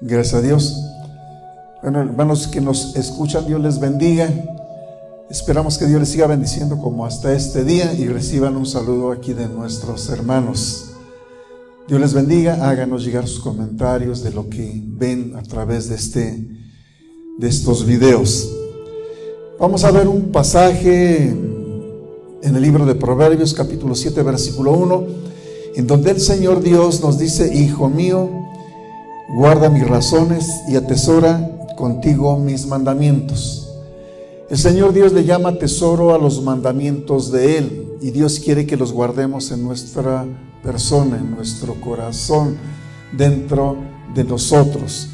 Gracias a Dios. Bueno, hermanos que nos escuchan, Dios les bendiga. Esperamos que Dios les siga bendiciendo como hasta este día y reciban un saludo aquí de nuestros hermanos. Dios les bendiga. Háganos llegar sus comentarios de lo que ven a través de estos videos. Vamos a ver un pasaje en el libro de Proverbios, capítulo 7, versículo 1, en donde el Señor Dios nos dice: Hijo mío, guarda mis razones y atesora contigo mis mandamientos. El Señor Dios le llama tesoro a los mandamientos de Él, y Dios quiere que los guardemos en nuestra persona, en nuestro corazón, dentro de nosotros.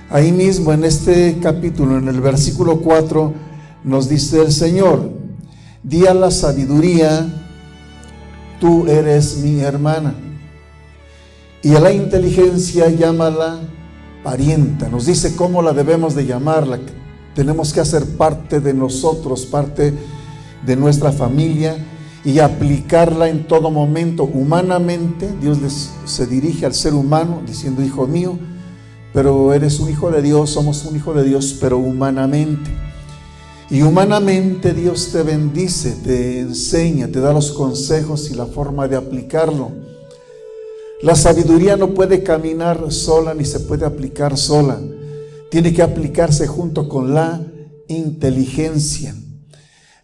Ahí mismo en este capítulo, en el versículo 4, nos dice el Señor: di a la sabiduría, tú eres mi hermana, y a la inteligencia llámala parienta. Nos dice cómo la debemos de llamarla. Tenemos que hacer parte de nosotros, parte de nuestra familia, y aplicarla en todo momento. Humanamente, Dios se dirige al ser humano diciendo: hijo mío, pero eres un hijo de Dios, somos un hijo de Dios, pero humanamente. Y humanamente Dios te bendice, te enseña, te da los consejos y la forma de aplicarlo. La sabiduría no puede caminar sola ni se puede aplicar sola. Tiene que aplicarse junto con la inteligencia.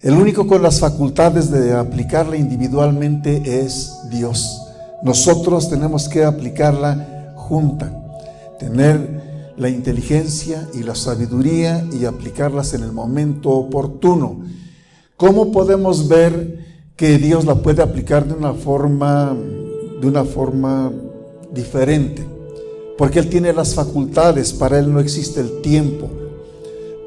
El único con las facultades de aplicarla individualmente es Dios. Nosotros tenemos que aplicarla junta, tener la inteligencia y la sabiduría y aplicarlas en el momento oportuno. ¿Cómo podemos ver que Dios la puede aplicar de una forma diferente? Porque Él tiene las facultades. Para Él no existe el tiempo.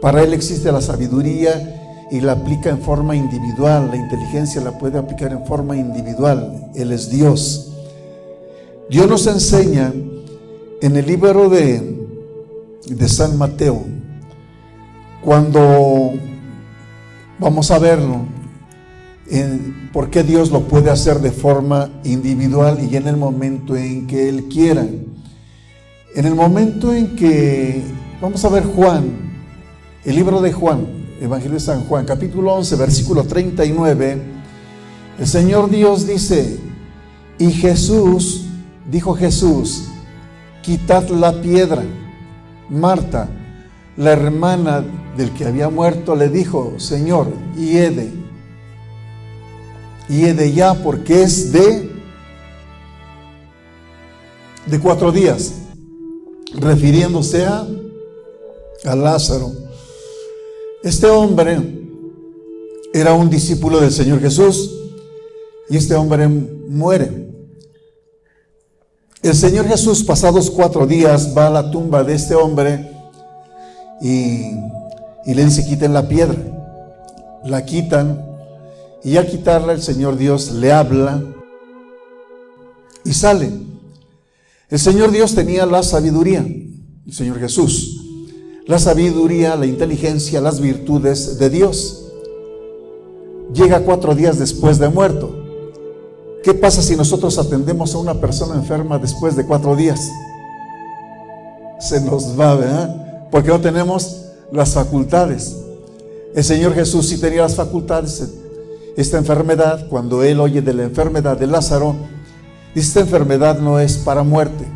Para Él existe la sabiduría y la aplica en forma individual. La inteligencia la puede aplicar en forma individual. Él es Dios. Dios nos enseña en el libro de San Mateo, cuando vamos a verlo, por qué Dios lo puede hacer de forma individual y en el momento en que Él quiera. En el momento en que, vamos a ver Juan, el libro de Juan, Evangelio de San Juan, capítulo 11, versículo 39, el Señor Dios dice: y dijo Jesús, quitad la piedra. Marta, la hermana del que había muerto, le dijo: Señor, hiede ya, porque es de 4 días, refiriéndose a Lázaro. Este hombre era un discípulo del Señor Jesús y este hombre muere. El Señor Jesús, pasados 4 días, va a la tumba de este hombre y le dice: quiten la piedra. La quitan, y al quitarla el Señor Dios le habla y sale. El Señor Dios tenía la sabiduría, el Señor Jesús, la sabiduría, la inteligencia, las virtudes de Dios. Llega 4 días después de muerto. ¿Qué pasa si nosotros atendemos a una persona enferma después de 4 días? Se nos va, ¿verdad? Porque no tenemos las facultades. El Señor Jesús sí tenía las facultades. Esta enfermedad, cuando Él oye de la enfermedad de Lázaro, dice: esta enfermedad no es para muerte,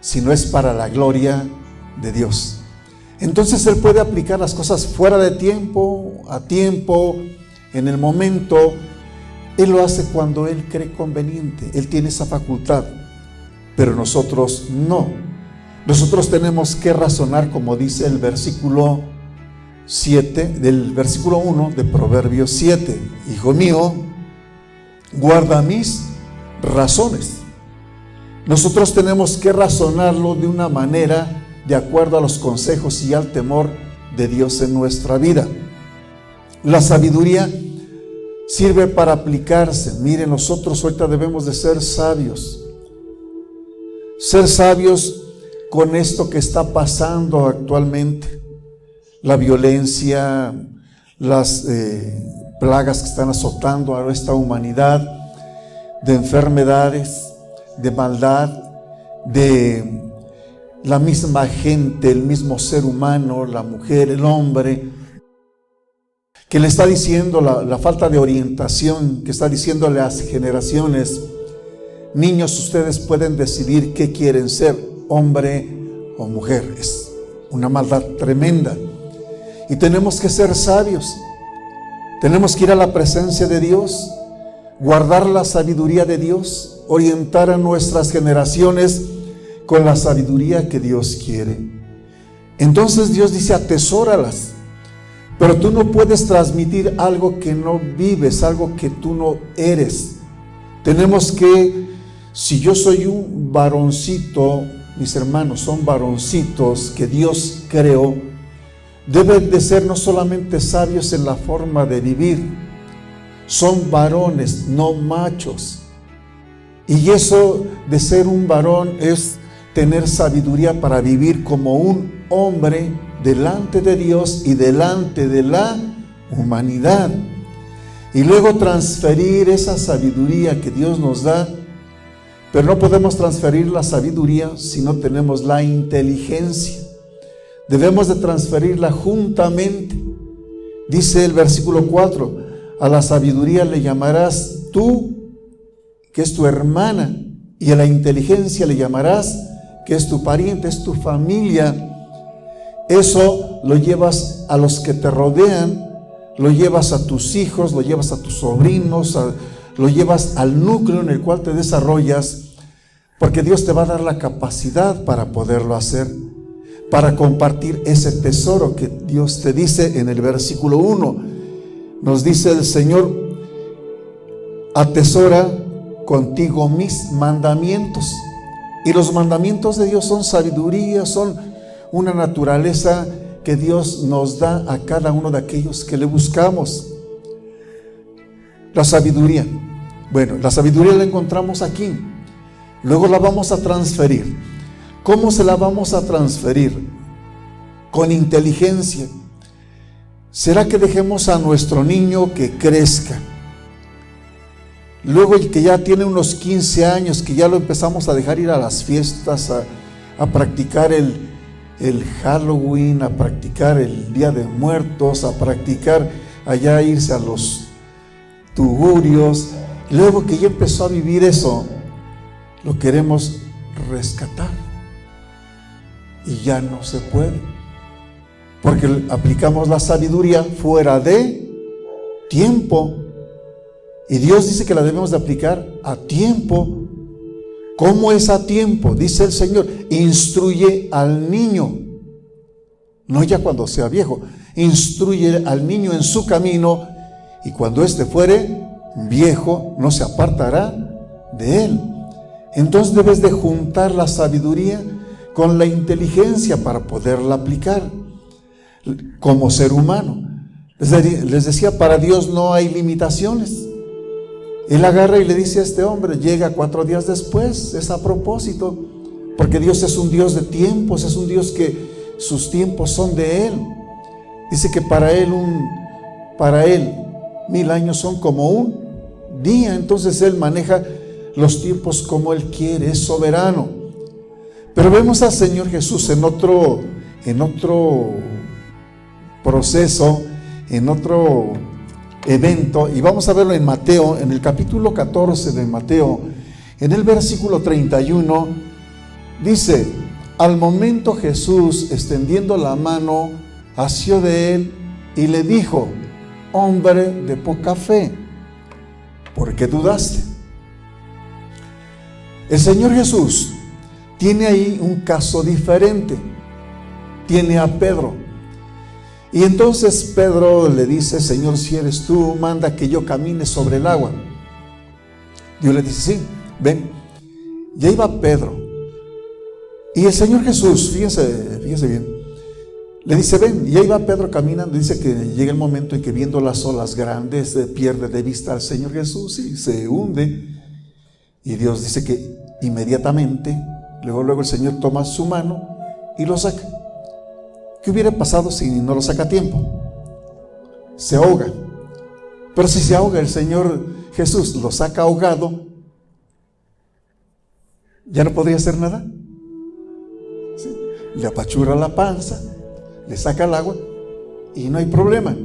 sino es para la gloria de Dios. Entonces Él puede aplicar las cosas fuera de tiempo, a tiempo, en el momento. Él lo hace cuando Él cree conveniente. Él tiene esa facultad, pero nosotros no. Nosotros tenemos que razonar, como dice el versículo 7, del versículo 1 de Proverbios 7. Hijo mío, guarda mis razones. Nosotros tenemos que razonarlo de una manera de acuerdo a los consejos y al temor de Dios en nuestra vida. La sabiduría sirve para aplicarse. Miren, nosotros ahorita debemos de ser sabios. Ser sabios con esto que está pasando actualmente. La violencia, las plagas que están azotando a esta humanidad, de enfermedades, de maldad, de la misma gente, el mismo ser humano, la mujer, el hombre, que le está diciendo la falta de orientación, que está diciéndole a las generaciones: niños, ustedes pueden decidir qué quieren ser, hombre o mujer. Es una maldad tremenda. Y tenemos que ser sabios. Tenemos que ir a la presencia de Dios, guardar la sabiduría de Dios, orientar a nuestras generaciones con la sabiduría que Dios quiere. Entonces Dios dice: atesóralas. Pero tú no puedes transmitir algo que no vives, algo que tú no eres. Tenemos que, si yo soy un varoncito, mis hermanos son varoncitos que Dios creó, deben de ser no solamente sabios en la forma de vivir, son varones, no machos. Y eso de ser un varón es tener sabiduría para vivir como un hombre delante de Dios y delante de la humanidad. Y luego transferir esa sabiduría que Dios nos da. Pero no podemos transferir la sabiduría si no tenemos la inteligencia. Debemos de transferirla juntamente. Dice el versículo 4: a la sabiduría le llamarás tú, que es tu hermana, y a la inteligencia le llamarás, que es tu pariente, es tu familia. Eso lo llevas a los que te rodean, lo llevas a tus hijos, lo llevas a tus sobrinos, lo llevas al núcleo en el cual te desarrollas, porque Dios te va a dar la capacidad para poderlo hacer, para compartir ese tesoro que Dios te dice en el versículo 1. Nos dice el Señor: atesora contigo mis mandamientos. Y los mandamientos de Dios son sabiduría, son una naturaleza que Dios nos da a cada uno de aquellos que le buscamos. La sabiduría, bueno, la sabiduría la encontramos aquí. Luego la vamos a transferir. ¿Cómo se la vamos a transferir? Con inteligencia. ¿Será que dejemos a nuestro niño que crezca? Luego el que ya tiene unos 15 años, que ya lo empezamos a dejar ir a las fiestas, a practicar el Halloween, a practicar el Día de Muertos, a practicar allá irse a los tugurios. Luego que ya empezó a vivir eso, lo queremos rescatar. Y ya no se puede, porque aplicamos la sabiduría fuera de tiempo. Y Dios dice que la debemos de aplicar a tiempo. ¿Cómo es a tiempo? Dice el Señor: instruye al niño, no ya cuando sea viejo. Instruye al niño en su camino, y cuando éste fuere viejo, no se apartará de él. Entonces debes de juntar la sabiduría con la inteligencia para poderla aplicar como ser humano. Les decía, para Dios no hay limitaciones. Él agarra y le dice a este hombre: llega 4 días después. Es a propósito, porque Dios es un Dios de tiempos, es un Dios que sus tiempos son de Él. Dice que para Él 1000 años son como un día. Entonces Él maneja los tiempos como Él quiere, es soberano. Pero vemos al Señor Jesús en otro proceso, en otro evento, y vamos a verlo en Mateo, en el capítulo 14 de Mateo, en el versículo 31, dice: al momento Jesús, extendiendo la mano, asió de él y le dijo: hombre de poca fe, ¿por qué dudaste? El Señor Jesús tiene ahí un caso diferente. Tiene a Pedro. Y entonces Pedro le dice: Señor, si eres tú, manda que yo camine sobre el agua. Dios le dice: sí, ven. Y ahí va Pedro. Y el Señor Jesús, fíjense bien, le dice: ven. Y ahí va Pedro caminando. Dice que llega el momento en que, viendo las olas grandes, pierde de vista al Señor Jesús y se hunde. Y Dios dice que inmediatamente, luego el Señor toma su mano y lo saca. ¿Qué hubiera pasado si no lo saca a tiempo? Se ahoga. Pero si se ahoga, el Señor Jesús lo saca ahogado, ¿ya no podría hacer nada? ¿Sí? le apachurra la panza, le saca el agua y no hay problema.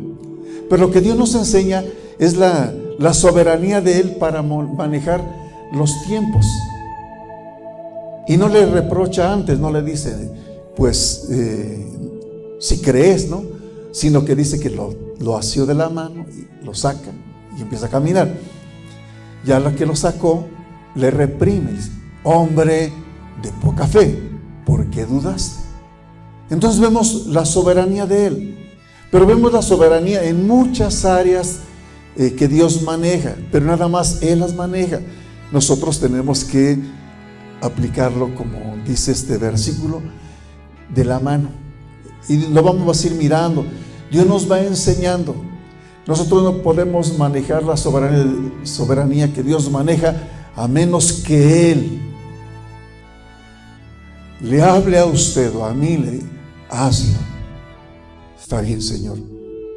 Pero lo que Dios nos enseña es la soberanía de Él para manejar los tiempos. Y no le reprocha antes, no le dice, pues, si crees, ¿no? Sino que dice que lo asió de la mano, y lo saca y empieza a caminar. Ya la que lo sacó, le reprime, dice, hombre de poca fe, ¿por qué dudaste? Entonces vemos la soberanía de Él, pero vemos la soberanía en muchas áreas que Dios maneja, pero nada más Él las maneja. Nosotros tenemos que aplicarlo, como dice este versículo, de la mano, y lo vamos a ir mirando. Dios nos va enseñando. Nosotros no podemos manejar la soberanía que Dios maneja a menos que Él le hable a usted o a mí, le hazlo. Está bien, Señor,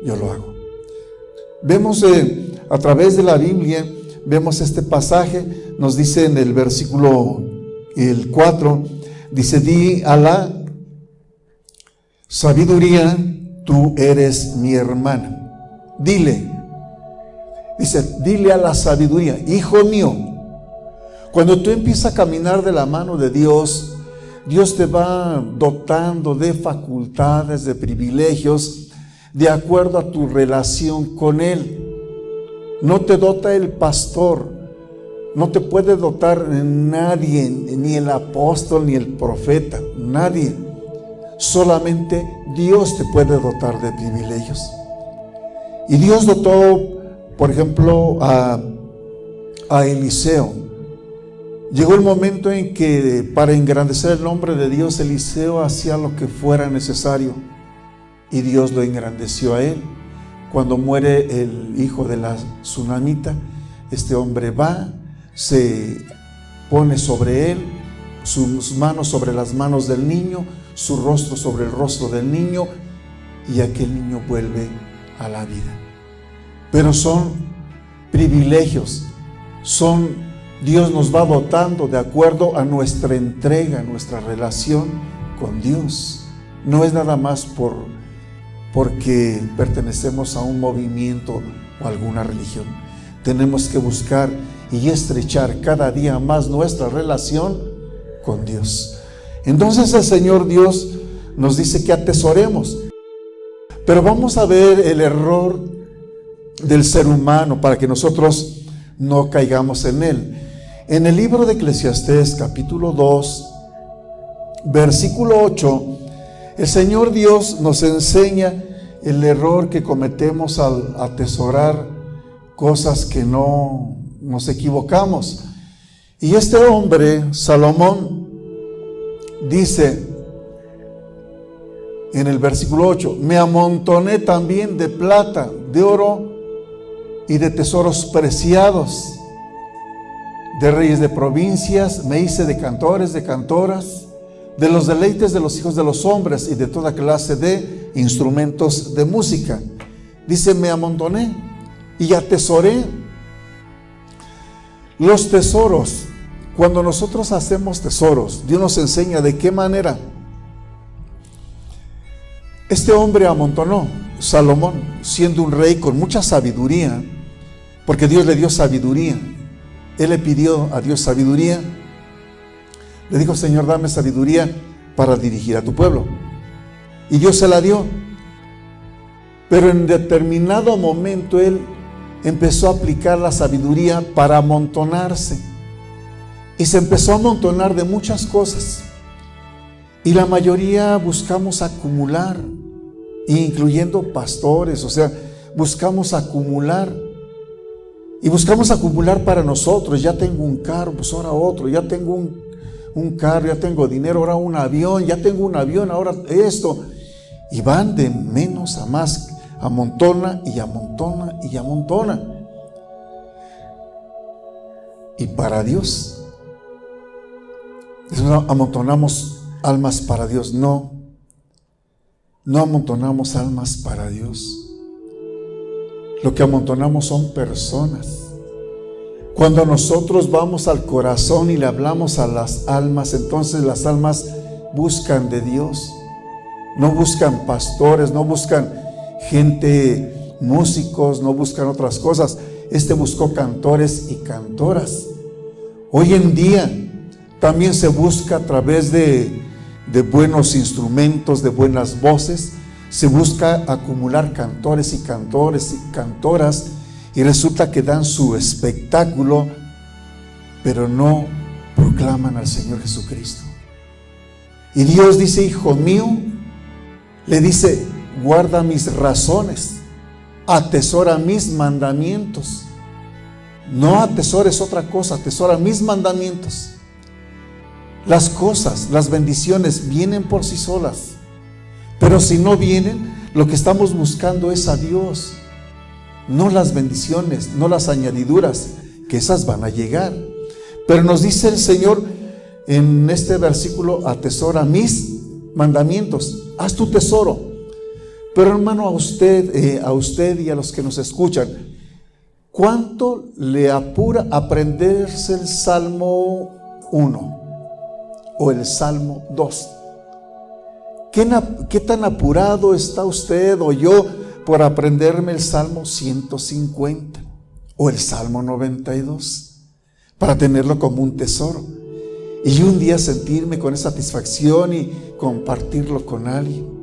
yo lo hago. Vemos a través de la Biblia, vemos este pasaje, nos dice en el versículo el 4, dice, di a la sabiduría, tú eres mi hermana. Dile, dice, dile a la sabiduría, hijo mío. Cuando tú empiezas a caminar de la mano de Dios, Dios te va dotando de facultades, de privilegios, de acuerdo a tu relación con Él. No te dota el pastor, no te puede dotar nadie, ni el apóstol, ni el profeta, nadie. Solamente Dios te puede dotar de privilegios. Y Dios dotó, por ejemplo, a Eliseo. Llegó el momento en que, para engrandecer el nombre de Dios, Eliseo hacía lo que fuera necesario, y Dios lo engrandeció a él. Cuando muere el hijo de la tsunamita, este hombre va, se pone sobre él, sus manos sobre las manos del niño, su rostro sobre el rostro del niño, y aquel niño vuelve a la vida. Pero son privilegios, Dios nos va dotando de acuerdo a nuestra entrega, nuestra relación con Dios. No es nada más porque pertenecemos a un movimiento o alguna religión. Tenemos que buscar y estrechar cada día más nuestra relación con Dios. Entonces el Señor Dios nos dice que atesoremos. Pero vamos a ver el error del ser humano para que nosotros no caigamos en él. En el libro de Eclesiastés, capítulo 2, versículo 8, el Señor Dios nos enseña el error que cometemos al atesorar cosas que no nos equivocamos. Y este hombre, Salomón, dice en el versículo 8, me amontoné también de plata, de oro y de tesoros preciados, de reyes de provincias, me hice de cantores, de cantoras, de los deleites de los hijos de los hombres y de toda clase de instrumentos de música. Dice, me amontoné y atesoré. Los tesoros, cuando nosotros hacemos tesoros, Dios nos enseña de qué manera. Este hombre amontonó, Salomón, siendo un rey con mucha sabiduría, porque Dios le dio sabiduría. Él le pidió a Dios sabiduría. Le dijo, Señor, dame sabiduría para dirigir a tu pueblo. Y Dios se la dio. Pero en determinado momento él empezó a aplicar la sabiduría para amontonarse. Y se empezó a amontonar de muchas cosas. Y la mayoría buscamos acumular, incluyendo pastores, o sea, buscamos acumular. Y buscamos acumular para nosotros. Ya tengo un carro, pues ahora otro. Ya tengo un carro, ya tengo dinero, ahora un avión. Ya tengo un avión, ahora esto. Y van de menos a más. Amontona y amontona y amontona. Y para Dios, amontonamos almas para Dios. No amontonamos almas para Dios. Lo que amontonamos son personas. Cuando nosotros vamos al corazón y le hablamos a las almas, entonces las almas buscan de Dios. No buscan pastores, no buscan gente, músicos, no buscan otras cosas. Buscó cantores y cantoras. Hoy en día también se busca a través de buenos instrumentos, de buenas voces. Se busca acumular cantores y cantoras, y resulta que dan su espectáculo, pero no proclaman al Señor Jesucristo. Y Dios dice: hijo mío, le dice, guarda mis razones, atesora mis mandamientos. No atesores otra cosa, atesora mis mandamientos. Las cosas, las bendiciones vienen por sí solas, pero si no vienen, lo que estamos buscando es a Dios, no las bendiciones, no las añadiduras, que esas van a llegar. Pero nos dice el Señor en este versículo: atesora mis mandamientos, haz tu tesoro. Pero hermano, a usted y a los que nos escuchan, ¿cuánto le apura aprenderse el Salmo 1 o el Salmo 2? ¿Qué tan apurado está usted o yo por aprenderme el Salmo 150 o el Salmo 92 para tenerlo como un tesoro y un día sentirme con esa satisfacción y compartirlo con alguien?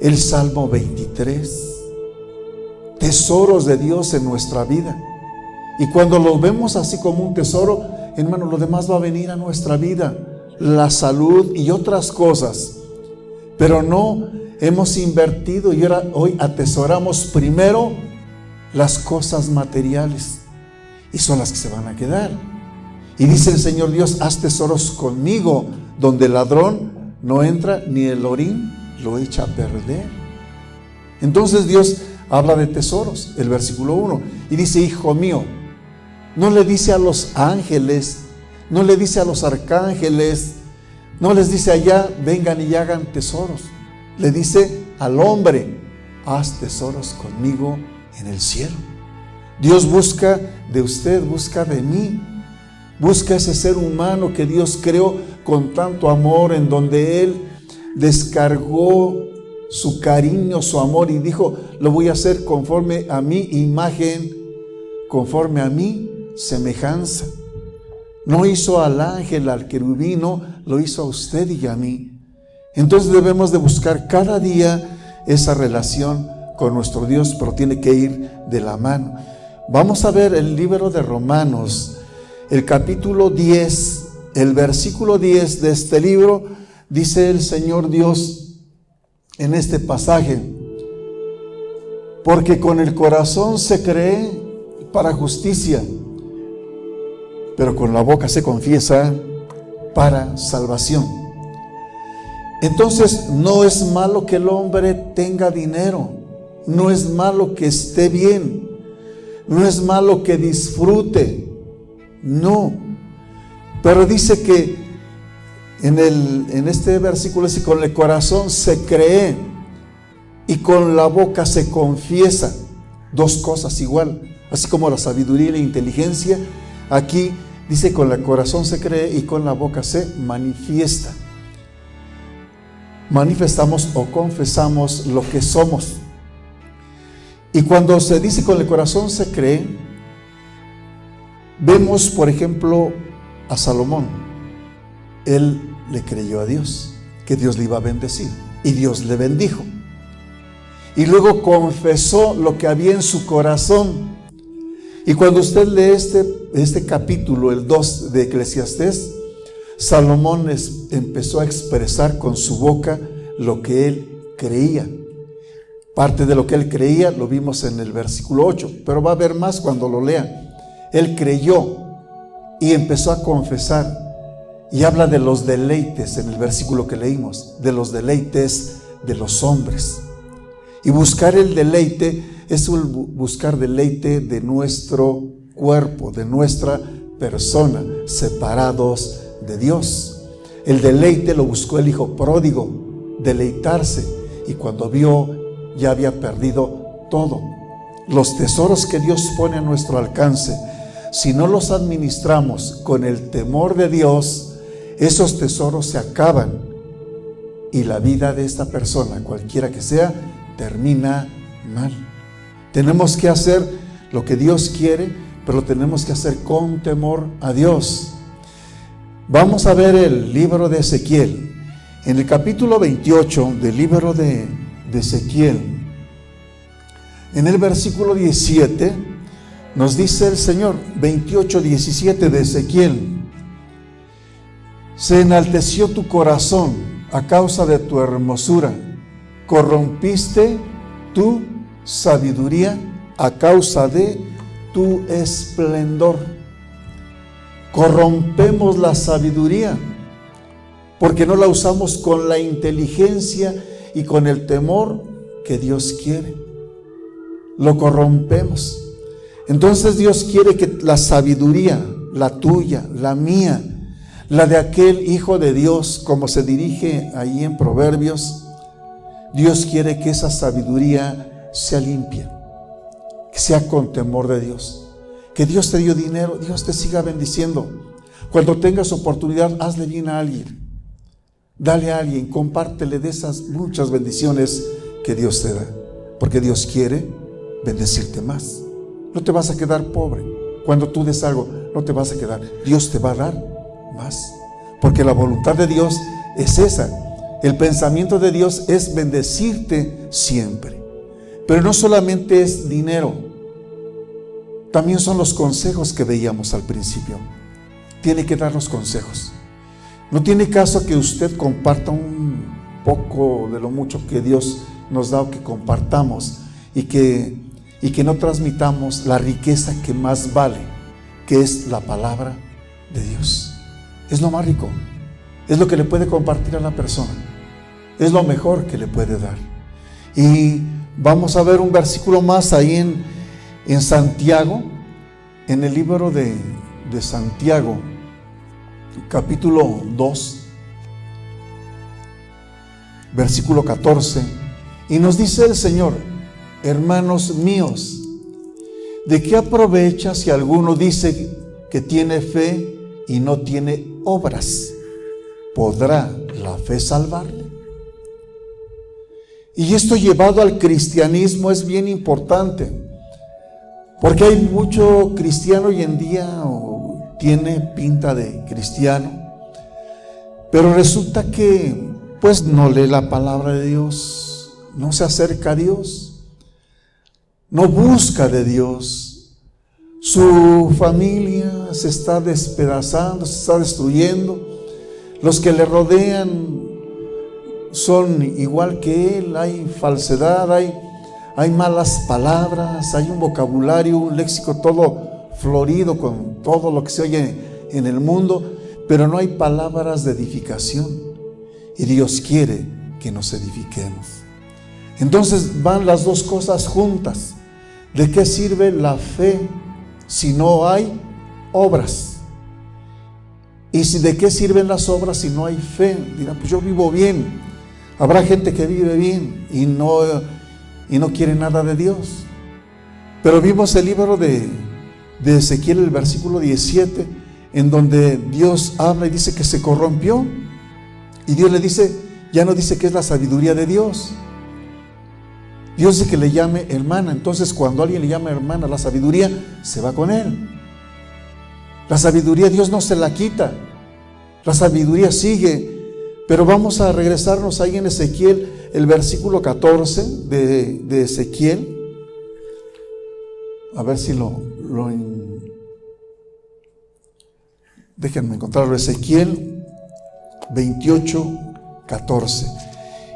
El Salmo 23, tesoros de Dios en nuestra vida. Y cuando lo vemos así como un tesoro, hermano, lo demás va a venir a nuestra vida, la salud y otras cosas. Pero no hemos invertido y hoy atesoramos primero las cosas materiales, y son las que se van a quedar. Y dice el Señor Dios: haz tesoros conmigo, donde el ladrón no entra ni el orín lo echa a perder. Entonces Dios habla de tesoros, el versículo 1, y dice: hijo mío. No le dice a los ángeles, no le dice a los arcángeles, no les dice allá: vengan y hagan tesoros. Le dice al hombre: haz tesoros conmigo en el cielo. Dios busca de usted, busca de mí, busca ese ser humano que Dios creó con tanto amor, en donde Él descargó su cariño, su amor, y dijo: lo voy a hacer conforme a mi imagen, conforme a mi semejanza. No hizo al ángel, al querubino, lo hizo a usted y a mí. Entonces debemos de buscar cada día esa relación con nuestro Dios, pero tiene que ir de la mano. Vamos a ver el libro de Romanos, el capítulo 10, el versículo 10 de este libro. Dice el Señor Dios en este pasaje: porque con el corazón se cree para justicia, pero con la boca se confiesa para salvación. Entonces, no es malo que el hombre tenga dinero, no es malo que esté bien, no es malo que disfrute, no. Pero dice que en este versículo dice: con el corazón se cree y con la boca se confiesa. Dos cosas igual, así como la sabiduría y la inteligencia. Aquí dice: con el corazón se cree y con la boca se manifiesta. Manifestamos o confesamos lo que somos. Y cuando se dice con el corazón se cree, vemos por ejemplo a Salomón. Él le creyó a Dios, que Dios le iba a bendecir, y Dios le bendijo. Y luego confesó lo que había en su corazón. Y cuando usted lee este capítulo, el 2 de Eclesiastés, Salomón empezó a expresar con su boca lo que él creía. Parte de lo que él creía lo vimos en el versículo 8, pero va a haber más cuando lo lea. Él creyó y empezó a confesar, y habla de los deleites en el versículo que leímos, de los deleites de los hombres. Y buscar el deleite es buscar deleite de nuestro cuerpo, de nuestra persona, separados de Dios. El deleite lo buscó el hijo pródigo, deleitarse, y cuando vio ya había perdido todo. Los tesoros que Dios pone a nuestro alcance, si no los administramos con el temor de Dios, esos tesoros se acaban y la vida de esta persona, cualquiera que sea, termina mal. Tenemos que hacer lo que Dios quiere, pero lo tenemos que hacer con temor a Dios. Vamos a ver el libro de Ezequiel. En el capítulo 28 del libro de Ezequiel, en el versículo 17, nos dice el Señor, 28:17 de Ezequiel: se enalteció tu corazón a causa de tu hermosura, corrompiste tu sabiduría a causa de tu esplendor. Corrompemos la sabiduría porque no la usamos con la inteligencia y con el temor que Dios quiere. Lo corrompemos. Entonces Dios quiere que la sabiduría, la tuya, la mía, la de aquel hijo de Dios, como se dirige ahí en Proverbios, Dios quiere que esa sabiduría sea limpia, que sea con temor de Dios. Que Dios te dio dinero, Dios te siga bendiciendo. Cuando tengas oportunidad, hazle bien a alguien. Dale a alguien, compártele de esas muchas bendiciones que Dios te da. Porque Dios quiere bendecirte más. No te vas a quedar pobre. Cuando tú des algo, no te vas a quedar. Dios te va a dar más. Porque la voluntad de Dios es esa. El pensamiento de Dios es bendecirte siempre. Pero no solamente es dinero. También son los consejos que veíamos al principio. Tiene que dar los consejos. No tiene caso que usted comparta un poco de lo mucho que Dios nos da o que compartamos y que no transmitamos la riqueza que más vale, que es la palabra de Dios. Es lo más rico, es lo que le puede compartir a la persona, es lo mejor que le puede dar. Y vamos a ver un versículo más ahí en Santiago, en el libro de Santiago, capítulo 2, versículo 14, y nos dice el Señor: hermanos míos, ¿de qué aprovecha si alguno dice que tiene fe y no tiene obras? ¿Podrá la fe salvarle? Y esto llevado al cristianismo es bien importante, porque hay mucho cristiano hoy en día, o tiene pinta de cristiano, pero resulta que pues no lee la palabra de Dios, no se acerca a Dios, no busca de Dios. Su familia se está despedazando, se está destruyendo. Los que le rodean son igual que él. Hay falsedad, hay malas palabras, hay un vocabulario, un léxico todo florido con todo lo que se oye en el mundo, pero no hay palabras de edificación. Y Dios quiere que nos edifiquemos. Entonces van las dos cosas juntas. ¿De qué sirve la fe si no hay obras? ¿Y de qué sirven las obras si no hay fe? Dirán, pues yo vivo bien. Habrá gente que vive bien y no quiere nada de Dios. Pero vimos el libro de Ezequiel, el versículo 17, en donde Dios habla y dice que se corrompió. Y Dios le dice, ya no dice que es la sabiduría de Dios. Dios dice que le llame hermana. Entonces cuando alguien le llama hermana, la sabiduría se va con él. La sabiduría Dios no se la quita. La sabiduría sigue. Pero vamos a regresarnos ahí en Ezequiel, el versículo 14 de Ezequiel. A ver si déjenme encontrarlo. Ezequiel 28, 14.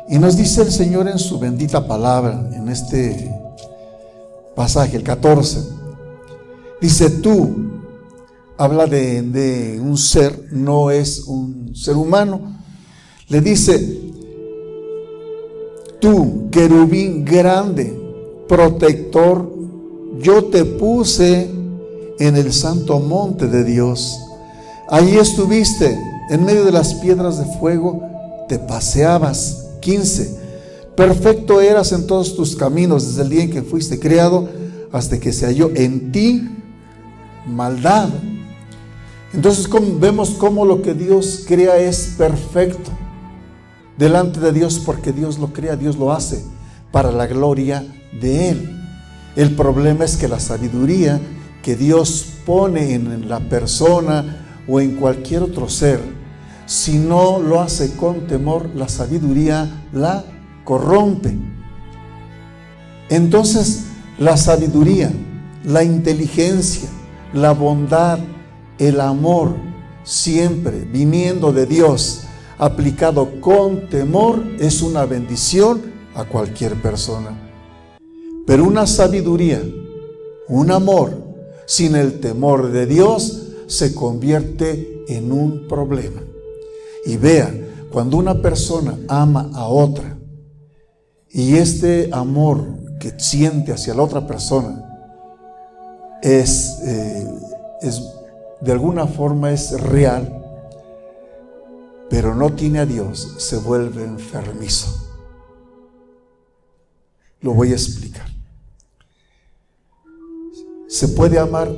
Y nos dice el Señor en su bendita palabra, en este pasaje, el 14. Dice, tú, habla de un ser, no es un ser humano. Le dice, tú, querubín grande, protector, yo te puse en el santo monte de Dios. Allí estuviste, en medio de las piedras de fuego, te paseabas. 15. Perfecto eras en todos tus caminos desde el día en que fuiste creado hasta que se halló en ti maldad. Entonces vemos cómo lo que Dios crea es perfecto. delante de Dios porque Dios lo crea, Dios lo hace para la gloria de Él. El problema es que la sabiduría que Dios pone en la persona o en cualquier otro ser, si no lo hace con temor, la sabiduría la corrompe. Entonces, la sabiduría, la inteligencia, la bondad, el amor, siempre viniendo de Dios, aplicado con temor, es una bendición a cualquier persona. Pero una sabiduría, un amor, sin el temor de Dios, se convierte en un problema. Y vea, cuando una persona ama a otra, y este amor que siente hacia la otra persona es de alguna forma es real, pero no tiene a Dios, se vuelve enfermizo. Lo voy a explicar. ¿Se puede amar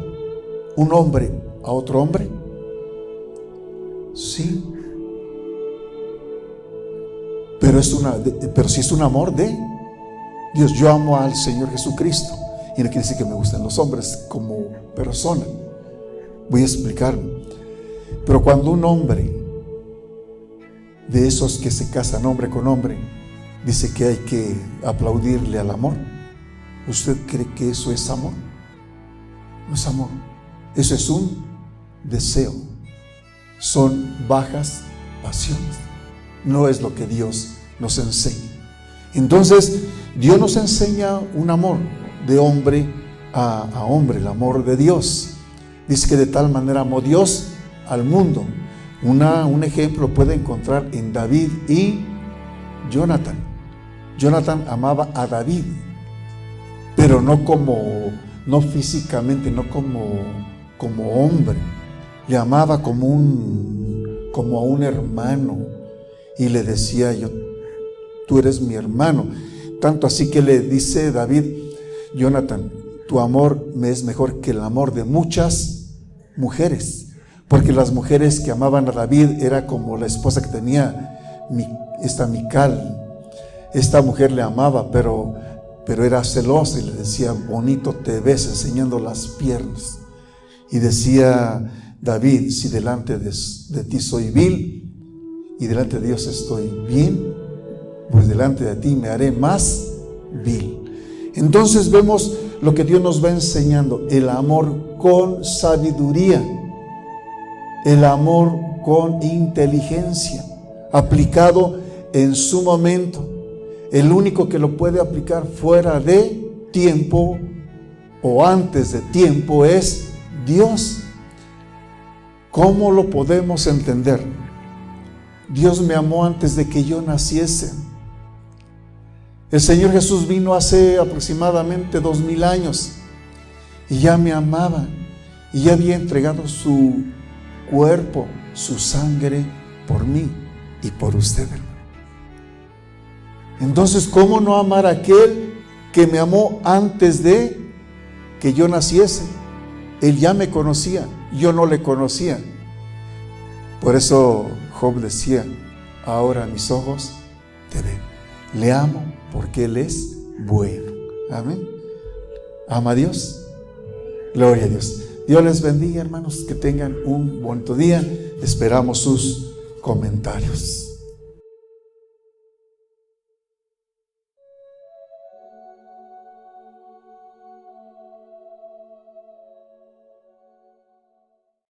un hombre a otro hombre? Sí. Pero si es un amor de Dios. Yo amo al Señor Jesucristo y no quiere decir que me gusten los hombres como persona. Voy a explicarme. Pero cuando un hombre de esos que se casan hombre con hombre dice que hay que aplaudirle al amor, ¿usted cree que eso es amor? No es amor. Eso es un deseo. Son bajas pasiones. No es lo que Dios nos enseña. Entonces, Dios nos enseña un amor de hombre a hombre, el amor de Dios. Dice que de tal manera amó Dios al mundo. Un ejemplo puede encontrar en David y Jonathan. Jonathan amaba a David, pero no físicamente, no como hombre. Le amaba como a un hermano y le decía: tú eres mi hermano. Tanto así que le dice David: Jonathan, tu amor me es mejor que el amor de muchas mujeres, porque las mujeres que amaban a David era como la esposa que tenía Mical. Esta mujer le amaba, pero era celosa y le decía: bonito te ves enseñando las piernas. Y decía David: si delante de ti soy vil y delante de Dios estoy bien, pues delante de ti me haré más vil. Entonces vemos lo que Dios nos va enseñando: el amor con sabiduría, el amor con inteligencia, aplicado en su momento. El único que lo puede aplicar fuera de tiempo o antes de tiempo es Dios. ¿Cómo lo podemos entender? Dios me amó antes de que yo naciese. El Señor Jesús vino hace aproximadamente 2000 años y ya me amaba y ya había entregado su cuerpo, su sangre por mí y por usted. Entonces, ¿cómo no amar a aquel que me amó antes de que yo naciese? Él ya me conocía, yo no le conocía. Por eso Job decía: ahora mis ojos te ven. Le amo porque Él es bueno. Amén. ¿Ama a Dios? Gloria a Dios. Dios les bendiga, hermanos, que tengan un bonito día. Esperamos sus comentarios.